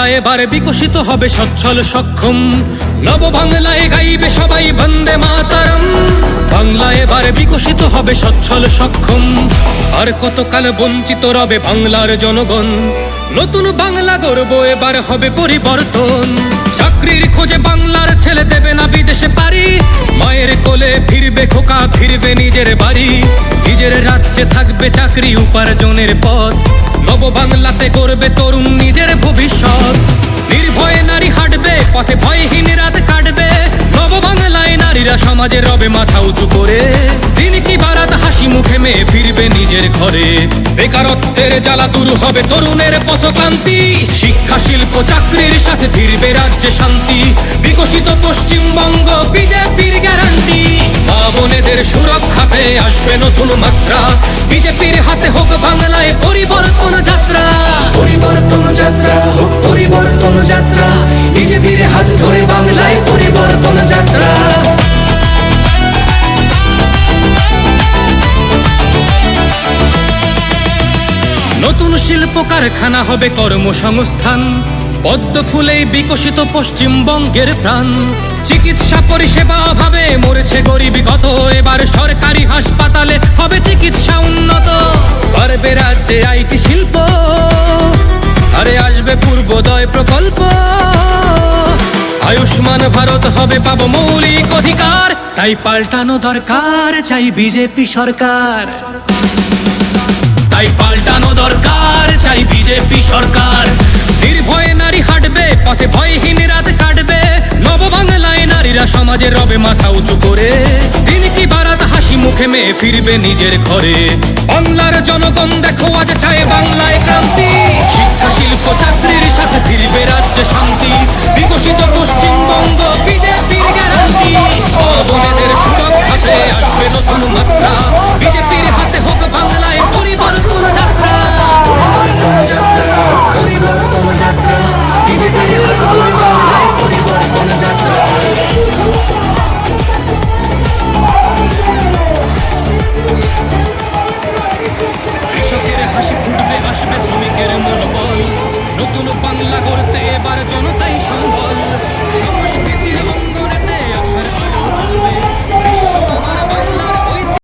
বাংলা এবার বিকশিত হবে সচ্ছল সক্ষম, নব বাংলায় গাইবে সবাই বন্দে মাতরম। বাংলা এবার বিকশিত হবে সচ্ছল সক্ষম, আর কতকাল বঞ্চিত রবে বাংলার জনগণ। নতুন বাংলা গর্ব এবার হবে পরিবর্তন। চাকরির খোঁজে বাংলার ছেলে দেবে না বিদেশে পারি, মায়ের কোলে ফিরবে খোকা, ফিরবে নিজের বাড়ি। নিজের রাজ্যে থাকবে চাকরি উপার্জনের পথ, নব বাংলাতে করবে তরুণ নিজের ভবিষ্যৎ। নির্ভয়ে নারী হাঁটবে পথে, ভয়হীন রাত কাটবে। নব বাংলায় নারীরা সমাজে রবে মাথা উঁচু করে, দিন কি বারাত হাসি মুখে মেয়ে ফিরবে নিজের ঘরে। বেকারত্বের জ্বালা দূর হবে তরুণের পথক্রান্তি, শিক্ষা শিল্প চাকরির সাথে ফিরবে রাজ্যে শান্তি। বিকশিত পশ্চিমবঙ্গ বিজেপির গ্যারান্টি, মা বোনেদের সুরক্ষাতে আসবে নতুন মাত্রা। বিজেপির হাতে হোক বাংলায় পরিবর্তন যাত্রা। পরিবর্তন যাত্রা হোক পরিবর্তন যাত্রা, বিজেপির হাত ধরে বাংলায় পরিবর্তন যাত্রা। নতুন শিল্প কারখানা হবে কর্মসংস্থান, পদ্ম ফুলেই বিকশিত পশ্চিমবঙ্গের প্রাণ। চিকিৎসা পরিষেবা অভাবে মরেছে গরিব কত, এবার সরকারি হাসপাতালে হবে চিকিৎসা উন্নত। বাড়বে রাজ্যে আইটি শিল্প, আরে আসবে পূর্বোদয় প্রকল্প। আয়ুষ্মান ভারত হবে পাবো মৌলিক অধিকার, তাই পাল্টানো দরকার চাই বিজেপি সরকার। তাই পাল্টানো দরকার চাই বিজেপি সরকার। নির্ভয়ে নারী হাঁটবে পথে, ভয়হীন রাত কাটবে। নব বাংলায় নারীরা সমাজে রবে মাথা উঁচু করে, দিন কি বারাত হাসি মুখে মেয়ে ফিরবে নিজের ঘরে। বাংলার জনগণ দেখো আজ চায় বাংলায় ক্রান্তি, শিক্ষা শিল্প চাকরির সাথে ফিরবে রাজ্যে শান্তি। বিকশিত পশ্চিমবঙ্গ বিজেপির গ্যারান্টি, বোনেদের সুরক্ষাতে আসবে নতুন মাত্রা। বিজেপির হাতে হোক বাংলায় পরিবর্তন যাত্রা। পরিবর্তন যাত্রা পরিবর্তন যাত্রা, বিজেপির হাত ধরে বাংলায় পরিবর্তন যাত্রা। কৃষকের হাসি ফুটবে, আসবে শ্রমিকের মনোবল। নতুন বাংলা গড়তে এবার জনতাই সম্বল।